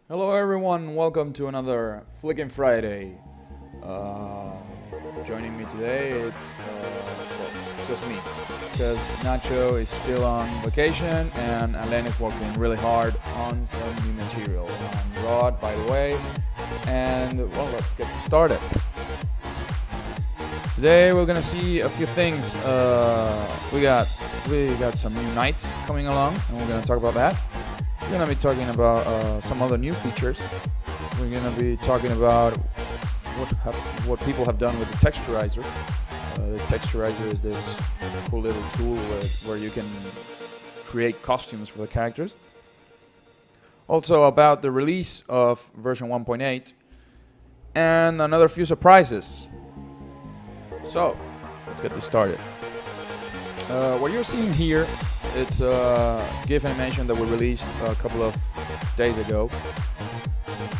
Hello everyone, welcome to another Flickin' Friday. Joining me today, it's just me, because Nacho is still on vacation and Alain is working really hard on some new material. I'm Rod, by the way, and well, let's get started. Today we're gonna see a few things. We got some new knights coming along, and we're gonna talk about that. We're going to be talking about some other new features. We're going to be talking about what people have done with the Texturizer. The Texturizer is this cool little tool where you can create costumes for the characters. Also about the release of version 1.8 and another few surprises. So, let's get this started. What you're seeing here, it's a GIF animation that we released a couple of days ago,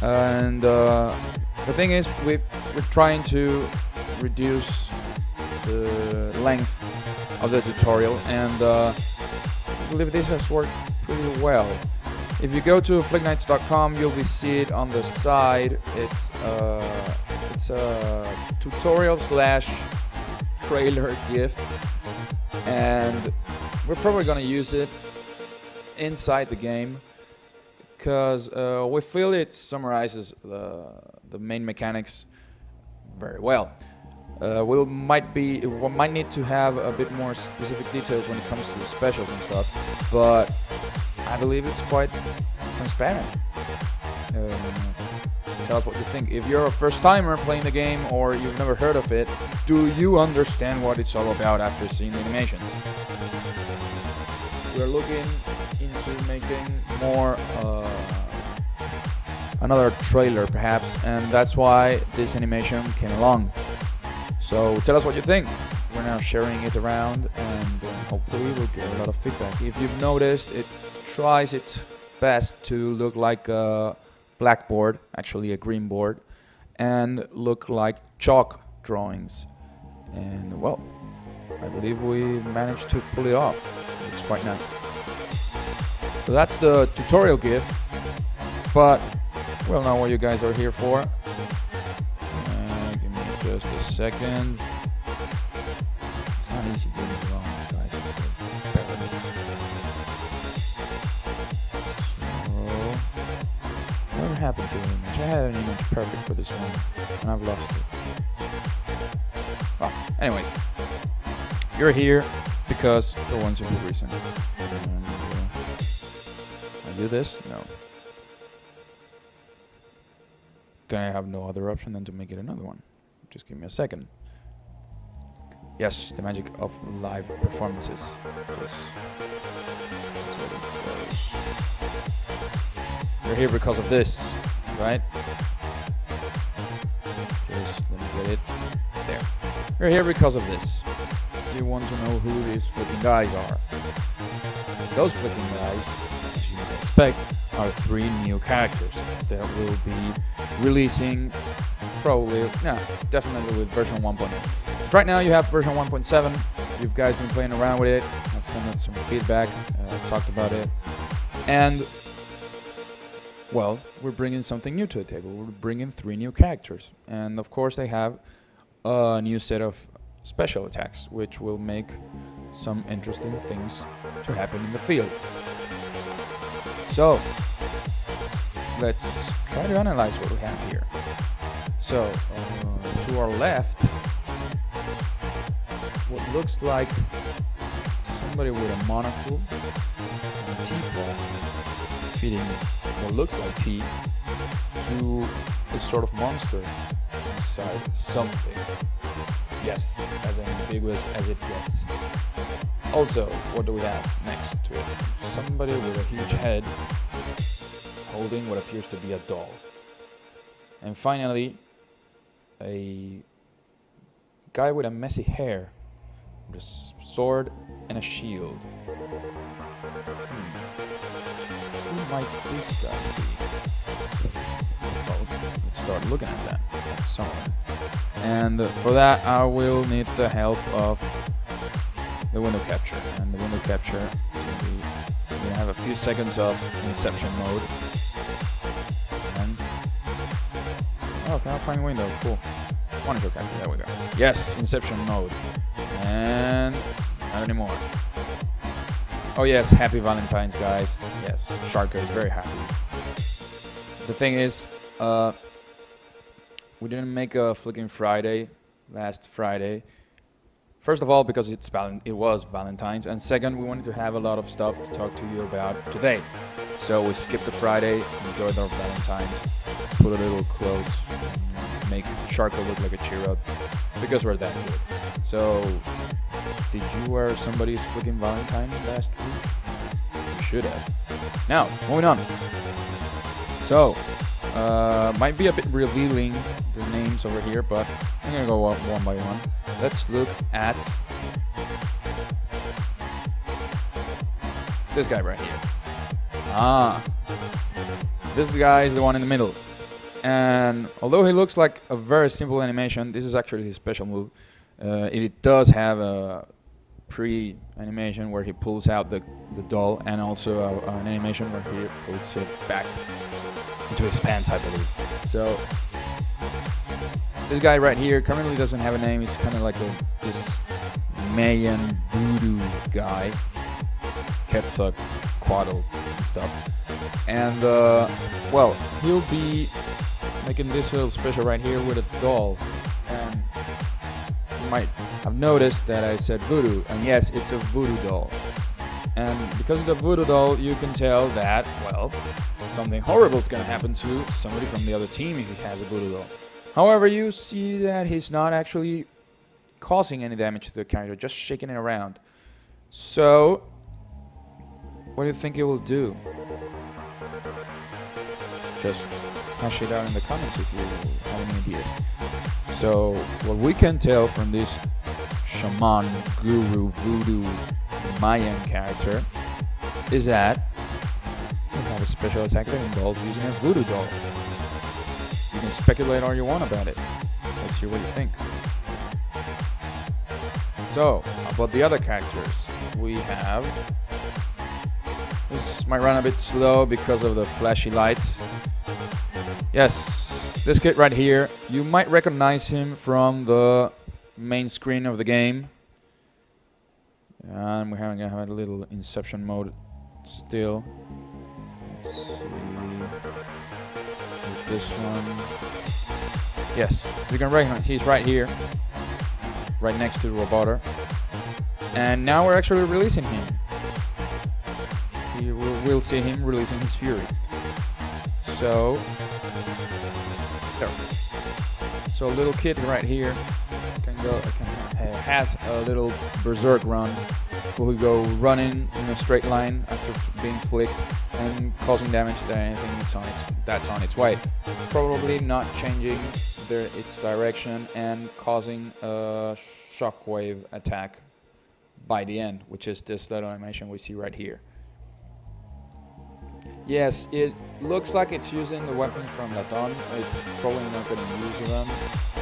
and the thing is we're trying to reduce the length of the tutorial, and I believe this has worked pretty well. If you go to flicknights.com, you'll see it on the side. It's a tutorial / trailer GIF, and we're probably going to use it inside the game because we feel it summarizes the main mechanics very well. We might need to have a bit more specific details when it comes to the specials and stuff, but I believe it's quite transparent. Tell us what you think. If you're a first timer playing the game or you've never heard of it, do you understand what it's all about after seeing the animations? We're looking into making more another trailer perhaps, and that's why this animation came along. So tell us what you think. We're now sharing it around, and hopefully we'll get a lot of feedback. If you've noticed, it tries its best to look like a blackboard, actually a green board, and look like chalk drawings. And well, I believe we managed to pull it off. It's quite nice. So that's the tutorial GIF, but we'll know what you guys are here for. Give me just a second. It's not easy doing it wrong, guys. Whatever happened to the image? I had an image perfect for this one, and I've lost it. Well, anyways, you're here because for one simple reason. And, I do this? No. Then I have no other option than to make it another one. Just give me a second. Yes, the magic of live performances. Just that's what it goes. You're here because of this, right? Just let me get it there. You're here because of this. You want to know who these flicking guys are. Those flicking guys, as you might expect, are 3 new characters that will be releasing definitely with version 1.8. Right now you have version 1.7. You guys been playing around with it. I've sent out some feedback, talked about it, and well, we're bringing something new to the table. We're bringing 3 new characters, and of course they have a new set of special attacks, which will make some interesting things to happen in the field. So let's try to analyze what we have here. So to our left, what looks like somebody with a monocle and a teapot feeding what looks like tea to a sort of monster inside something. Yes, as ambiguous as it gets. Also, what do we have next to it? Somebody with a huge head holding what appears to be a doll. And finally, a guy with a messy hair, with a sword and a shield. Who might these guys be? Well, let's start looking at that. That's someone. And for that, I will need the help of the window capture. And the window capture, we're going to have a few seconds of inception mode. Oh, can I find window? Cool. Monitor character. There we go. Yes, Inception mode. And not anymore. Oh yes, happy Valentine's, guys. Yes, Sharko is very happy. The thing is, we didn't make a Flicking Friday last Friday. First of all, because it was Valentine's, and second, we wanted to have a lot of stuff to talk to you about today. So we skipped the Friday, enjoyed our Valentine's, put a little clothes, make Sharko look like a cheer-up, because we're that good. So, did you wear somebody's Flicking Valentine last week? You should have. Now, moving on. So, might be a bit revealing the names over here, but I'm gonna go one by one. Let's look at this guy right here. This guy is the one in the middle. And although he looks like a very simple animation, this is actually his special move. It does have a pre-animation where he pulls out the doll, and also an animation where he pulls it back into his pants, I believe. So this guy right here currently doesn't have a name. It's kind of like this Mayan voodoo guy, Quetzalcoatl and stuff. And well, he'll be making this little special right here with a doll. And you might have noticed that I said voodoo, and yes, it's a voodoo doll. And because it's a voodoo doll, you can tell that, well, something horrible is going to happen to somebody from the other team if he has a voodoo doll. However, you see that he's not actually causing any damage to the character, just shaking it around. So, what do you think it will do? Just hash it out in the comments if you have any ideas. So, what we can tell from this shaman, guru, voodoo, Mayan character is that we have a special attack that involves using a voodoo doll. You can speculate all you want about it. Let's hear what you think. So, about the other characters, we have... This might run a bit slow because of the flashy lights. Yes, this kid right here, you might recognize him from the main screen of the game. And we're going to have a little Inception mode still. Let's see. This one. Yes, you can recognize he's right here, right next to the Roboter. And now we're actually releasing him. We'll see him releasing his fury. So, there. So a little kid right here has a little berserk run. Will go running in a straight line after being flicked and causing damage to anything that's on its way. Probably not changing its direction and causing a shockwave attack by the end, which is this little animation we see right here. Yes, it looks like it's using the weapons from Laton. It's probably not going to use them.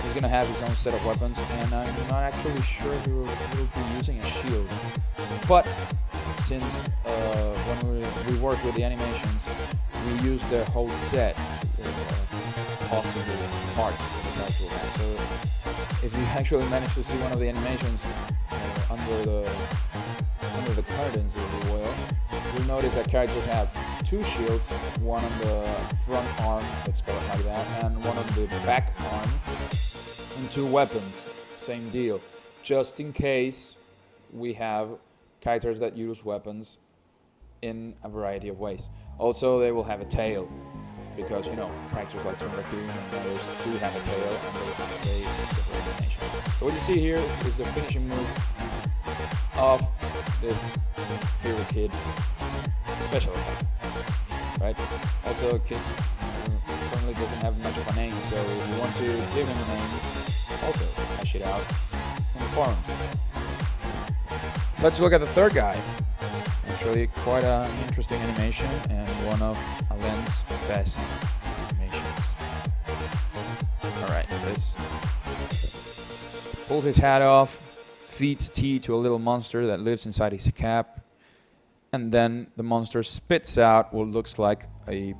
He's going to have his own set of weapons, and I'm not actually sure he will be using a shield. But since when we work with the animations, we use the whole set of possible parts that the character will have. So if you actually manage to see one of the animations under the curtains, if you will, you'll notice that characters have two shields, one on the front arm, let's call it like that, and one on the back arm, and two weapons, same deal, just in case we have characters that use weapons in a variety of ways. Also, they will have a tail, because, you know, characters like Tunraku and others do have a tail, and they have separate animations. So what you see here is the finishing move of this Hero Kid special attack, right? Also, Kid currently doesn't have much of a name, so if you want to give him a name, also hash it out in the forums. Let's look at the third guy. Actually, quite an interesting animation and one of Alan's best animations. Alright, this pulls his hat off, feeds tea to a little monster that lives inside his cap, and then the monster spits out what looks like a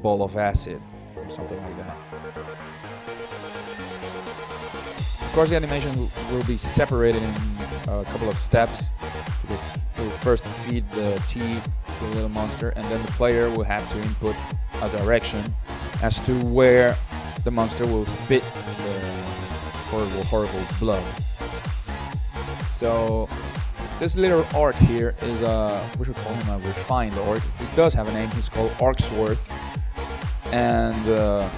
ball of acid or something like that. course, the animation will be separated in a couple of steps, because we'll first feed the tea to the little monster, and then the player will have to input a direction as to where the monster will spit the horrible blood. So this little orc here is we should call him a refined orc. He does have a name. He's called Orcsworth, and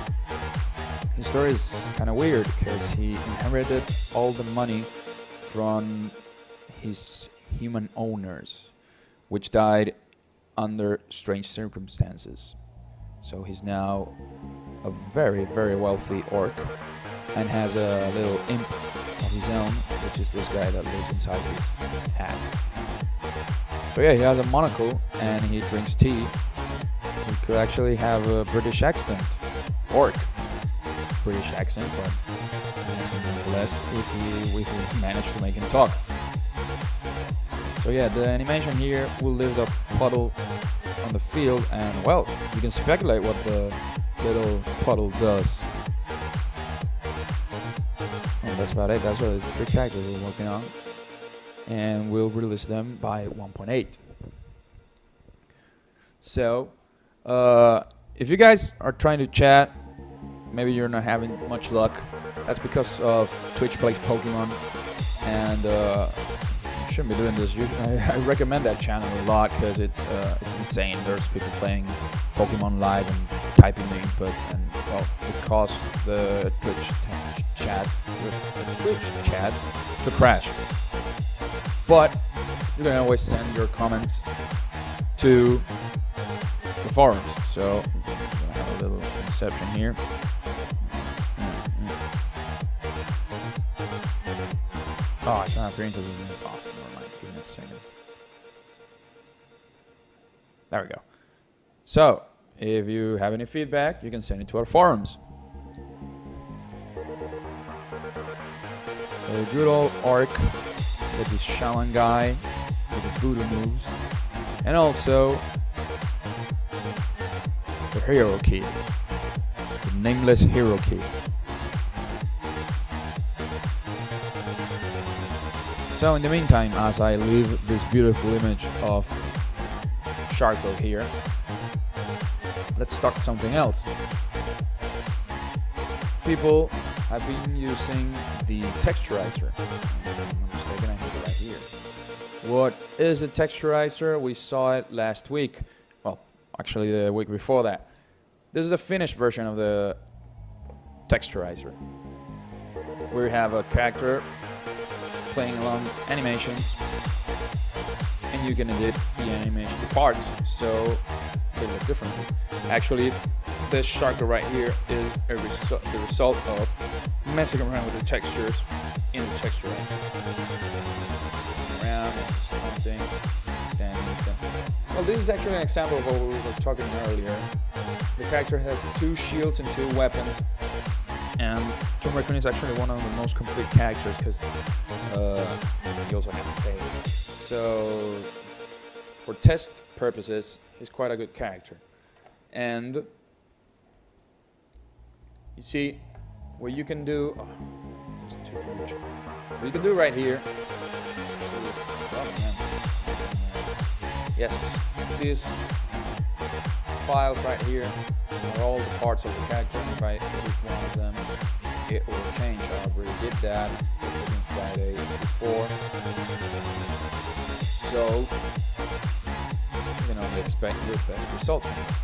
his story is kind of weird because he inherited all the money from his human owners, which died under strange circumstances. So he's now a very, very wealthy orc and has a little imp of his own, which is this guy that lives inside his hat. So yeah, he has a monocle and he drinks tea. He could actually have a British accent. Orc. British accent, but an accent nonetheless, if we manage to make him talk. So yeah, the animation here will leave the puddle on the field, and well, you can speculate what the little puddle does. And that's about it. That's all the 3 characters we're working on, and we'll release them by 1.8. So if you guys are trying to chat, maybe you're not having much luck. That's because of Twitch Plays Pokemon, and you shouldn't be doing this. I recommend that channel a lot because it's insane. There's people playing Pokemon live and typing the inputs, and well, it caused the Twitch chat to crash. But you can always send your comments to the forums. So I'm gonna have a little inception here. Oh, it's not appearing to the... Oh, never mind. Give me a second. There we go. So, if you have any feedback, you can send it to our forums. So, a good old orc with this shaman guy with the voodoo moves. And also, the hero kid. The nameless hero kid. So in the meantime, as I leave this beautiful image of Sharko here, let's talk something else. People have been using the Texturizer. If I'm not mistaken, I have it right here. What is a Texturizer? We saw it last week. Well, actually the week before that. This is the finished version of the Texturizer. We have a character playing along animations, and you can edit the animation parts so they look differently. Actually, this Sharko right here is the result of messing around with the textures in the Texturizer. Around, taunting, standing. Well, this is actually an example of what we were talking earlier. The character has 2 shields and 2 weapons. And Tomb Raccoon is actually one of the most complete characters because he also has a tail. So, for test purposes, he's quite a good character. And you see, what you can do. Oh, it's too huge. What you can do right here. Yes, these files right here are all the parts of the character, and if I click one of them, it will change. I already did that Friday before, so you can only expect your best results from this.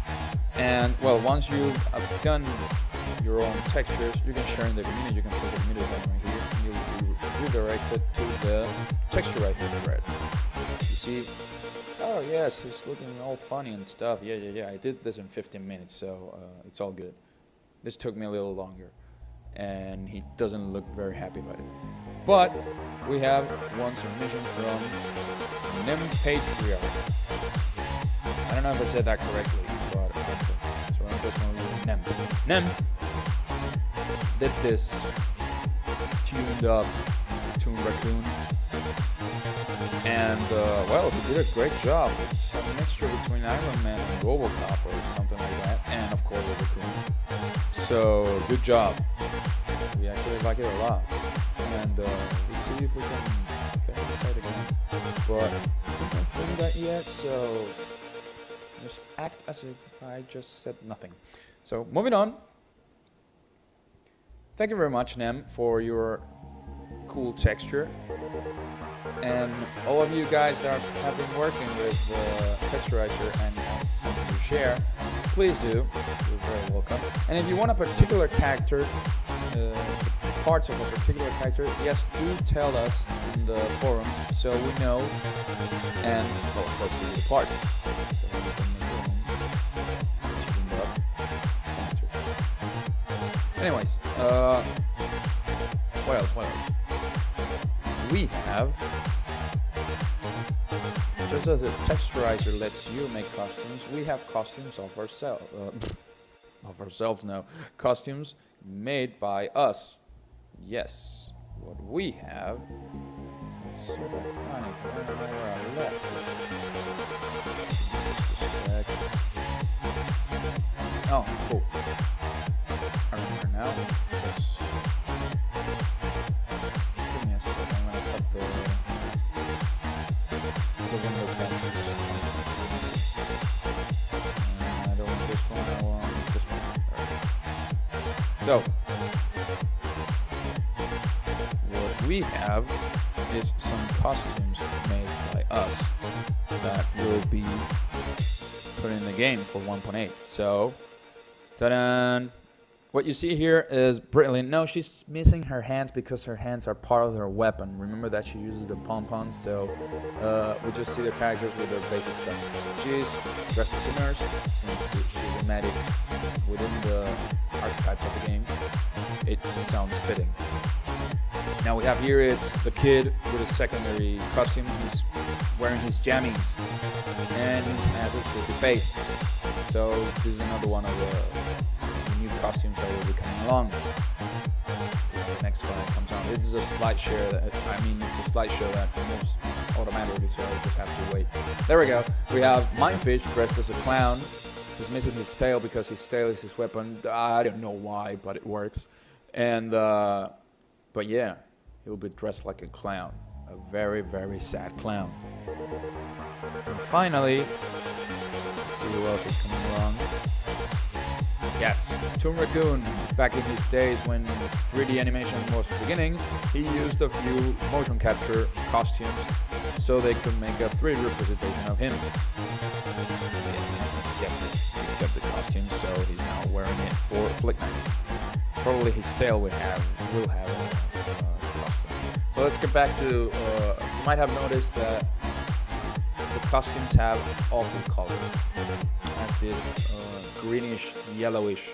And well, once you have done your own textures, you can share in the community. You can put the community button right here, and you'll be redirected to the Texturizer thread. You see. Oh yes, he's looking all funny and stuff. Yeah. I did this in 15 minutes, so it's all good. This took me a little longer, and he doesn't look very happy about it. But we have one submission from Patriarch. I don't know if I said that correctly, but so I'm just going to use Nem did this tuned up Tomb Raccoon. And, well, he did a great job. It's a mixture between Iron Man and Robocop or something like that. And, of course, Raccoon. So, good job. We actually like it a lot. and we'll see if we can get inside again. But we can't film that yet, so just act as if I just said nothing. So moving on. Thank you very much, Nem, for your cool texture. And all of you guys that have been working with Texturizer and have something to share, please do. You're very welcome. And if you want a particular character, parts of a particular character, yes, do tell us in the forums so we know. And, well, of course, give you the parts. So we can make up characters. Anyways, what else? We have, just as a Texturizer lets you make costumes, we have costumes of ourselves now. Costumes made by us. Yes. What we have, let's see if I find it. I don't know where I left it. Just a sec. Oh, cool. I remember now. Just give me a second. I'm gonna cut the window captures. I don't want this one. I want this one. Right. So what we have is some costumes made by us that will be put in the game for 1.8. So, ta-da! What you see here is brilliant. No, she's missing her hands because her hands are part of her weapon. Remember that she uses the pom-poms, so we just see the characters with their basic stuff. She's dressed as a nurse, since she's a medic within the archetypes of the game. It sounds fitting. Now we have here, it's the kid with a secondary costume. He's wearing his jammies and he has a sleepy face. So this is another one of the new costumes that will be coming along. The next one that comes on. This is a slideshow that it's a slideshow that moves automatically, so I just have to wait. There we go. We have Mindfish dressed as a clown. He's missing his tail because his tail is his weapon. I don't know why, but it works. And but yeah, he'll be dressed like a clown. A very, very sad clown. And finally, let's see who else is coming along. Yes, Toon Raccoon. Back in his days when 3D animation was beginning, he used a few motion capture costumes so they could make a 3D representation of him. Yeah, he kept the costume, so he's now wearing it for Flick Night. Probably his tail will have a costume. So let's get back to, you might have noticed that the costumes have awful colors. It has this greenish, yellowish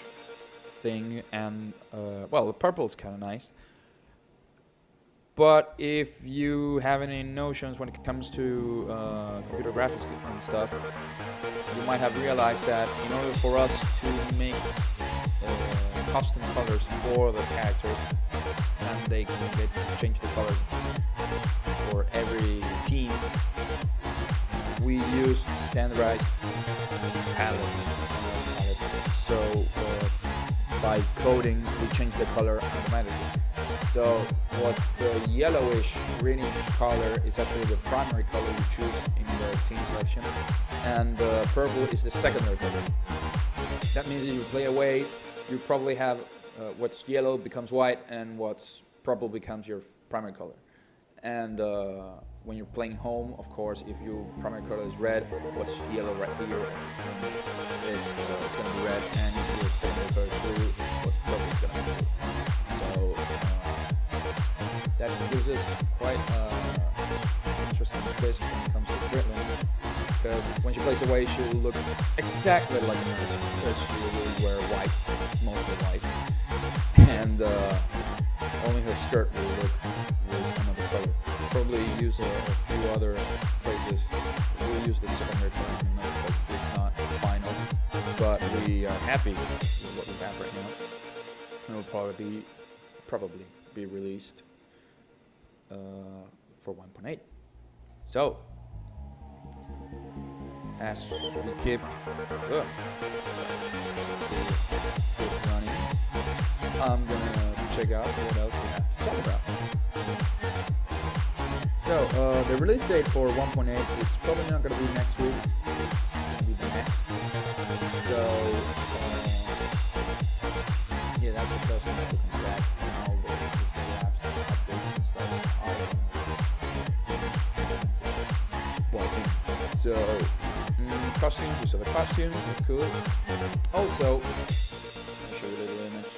thing, and well, the purple is kind of nice. But if you have any notions when it comes to computer graphics and stuff, you might have realized that in order for us to make custom colors for the characters, and they can change the colors for every team, we use standardized palette. So by coding, we change the color automatically. So what's the yellowish, greenish color is actually the primary color you choose in the team selection, and the purple is the secondary color. That means if you play away, you probably have what's yellow becomes white, and what's purple becomes your primary color. And when you're playing home, of course, if your primary color is red, what's yellow right here, it's going to be red, and if your secondary color is blue, what's purple is going to be blue. So that gives us quite an interesting twist when it comes to Britland, because when she plays away, she'll look exactly like a nurse, because she will wear white, mostly white, and only her skirt will look with another color. Probably use a few other places. We'll use the secondary color in another place. This is not final, but we are happy with what we have right now. It will probably be released for 1.8. So as we keep running, I'm gonna check out what else we have to talk about. So the release date for 1.8, it's probably not going to be next week. It's going to be the next. So yeah, that's the first one to come back. And all the apps and updates and stuff. So costumes, we saw the costumes, they're cool. Also, I'll show you a little image.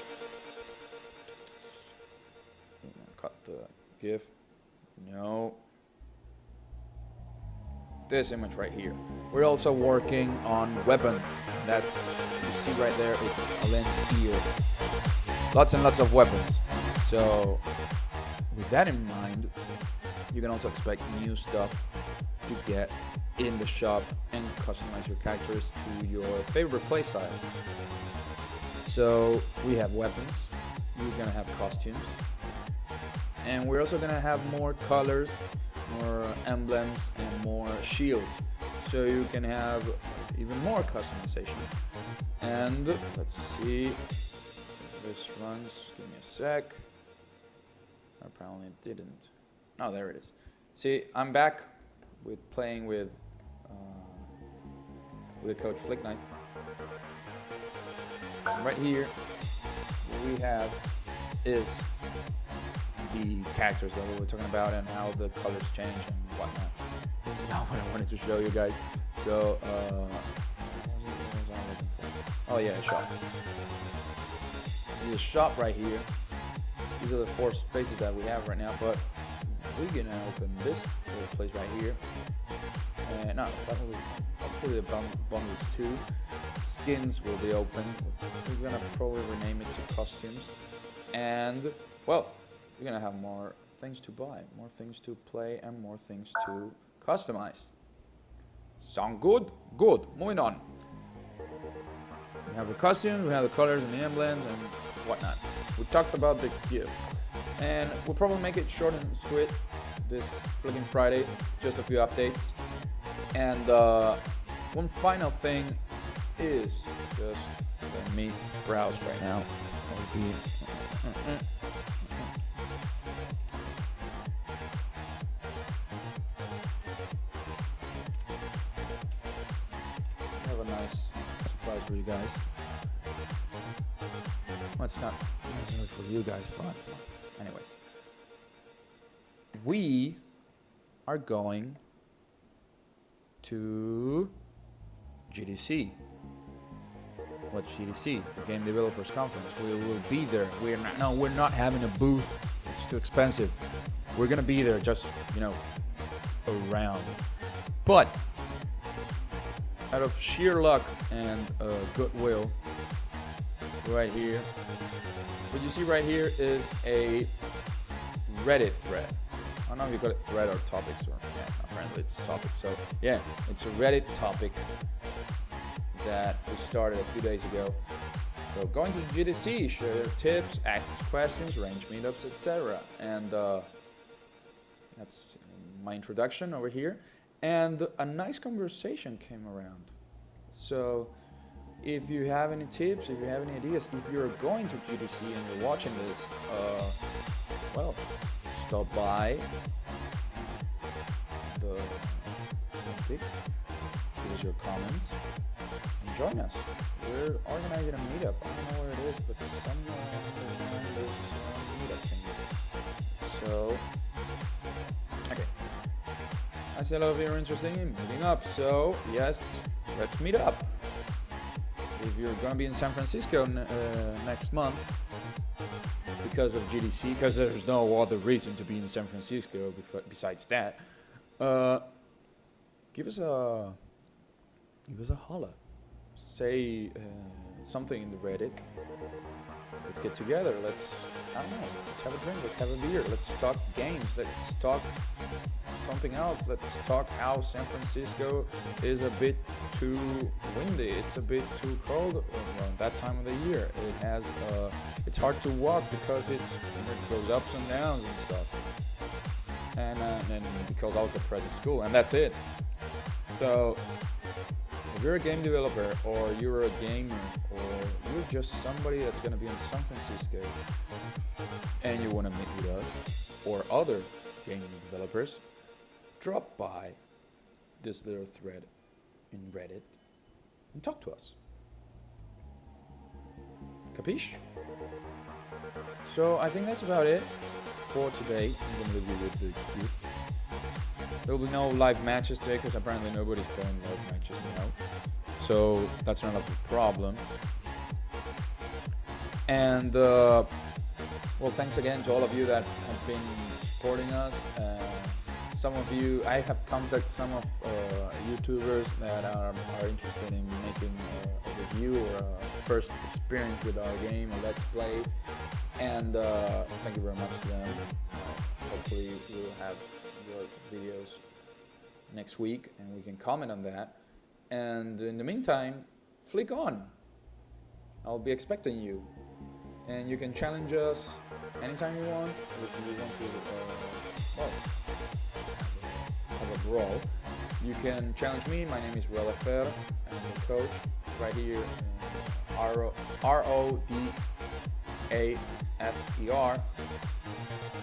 Cut the GIF. No. This image right here. We're also working on weapons. That's, you see right there, it's a lens here. Lots and lots of weapons. So, with that in mind, you can also expect new stuff to get in the shop and customize your characters to your favorite playstyle. So we have weapons, we're gonna have costumes, and we're also gonna have more colors, more emblems, and more shields. So you can have even more customization. And let's see if this runs. Give me a sec. Apparently it didn't. Oh, there it is. See, I'm back with playing with the coach Flick Knight. Right here, what we have is the characters that we were talking about and how the colors change and whatnot. This is not what I wanted to show you guys. So, oh yeah, shop. This is a shop right here. These are the 4 spaces that we have right now, but we're gonna open this little place right here. And no, that will be hopefully the bundles too. Skins will be open. We're gonna probably rename it to costumes. And well, we're gonna have more things to buy, more things to play, and more things to customize. Sound good? Good. Moving on. We have the costumes, we have the colors and the emblems and whatnot. We talked about the gift. And we'll probably make it short and sweet this Flicking Friday, just a few updates. And one final thing is just let me browse right now. I have a nice surprise for you guys. Well, it's not necessarily for you guys, but anyways. We are going to GDC. What's GDC? The Game Developers Conference. We will be there. We're not having a booth. It's too expensive. We're gonna be there, just around. But out of sheer luck and goodwill, right here, what you see right here is a Reddit thread. I don't know if you call it thread or topics, or yeah, apparently it's topics. So yeah, it's a Reddit topic that we started a few days ago. So going to the GDC, share tips, ask questions, arrange meetups, etc. And that's my introduction over here. And a nice conversation came around. So if you have any tips, if you have any ideas, if you're going to GDC and you're watching this, well, stop by the topic, give us your comments, and join us. We're organizing a meetup. I don't know where it is, but somewhere around there's a meetup thing. So, okay. I see a lot of you are interested in meeting up. So, yes, let's meet up. If you're going to be in San Francisco next month, because of GDC, because there's no other reason to be in San Francisco besides that, give us a holla. Say something in the Reddit. Let's get together. Let's have a drink. Let's have a beer. Let's talk games. Let's talk something else. Let's talk how San Francisco is a bit too windy. It's a bit too cold around that time of the year. It has it's hard to walk because it goes ups and downs and stuff. And because Alcatraz is cool, and that's it. So if you're a game developer, or you're a gamer, or you're just somebody that's going to be in San Francisco and you want to meet with us or other gaming developers, drop by this little thread in Reddit and talk to us. Capiche? So I think that's about it for today. I'm gonna leave you with the youth. There will be no live matches today because apparently nobody's playing live matches now. So that's not a problem. And well, thanks again to all of you that have been supporting us. Some of you, I have contacted some of YouTubers that are interested in making a review or a first experience with our game, a let's play. And thank you very much to them. Hopefully we'll have your videos next week and we can comment on that. And in the meantime, flick on. I'll be expecting you. And you can challenge us anytime you want. If you want to have a brawl, you can challenge me. My name is Relefer. I'm the coach right here. RODAFER.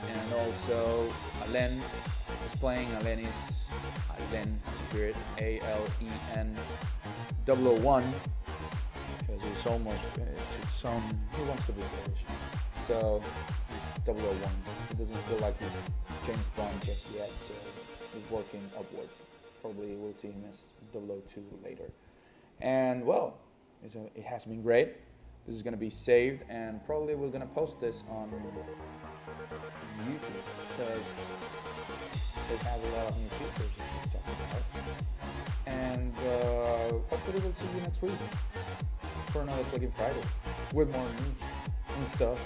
And also Alen is playing. Alen is Spirit, ALEN 001. Because it's almost, it's some, he wants to be Polish. So he's 001. He doesn't feel like he's James Bond just yet, so he's working upwards. Probably we'll see him as 002 later. And well, it has been great. This is going to be saved, and probably we're going to post this on YouTube because it has a lot of new features that we're talking about. And hopefully we'll see you next week for another Clicking Friday with more news and stuff.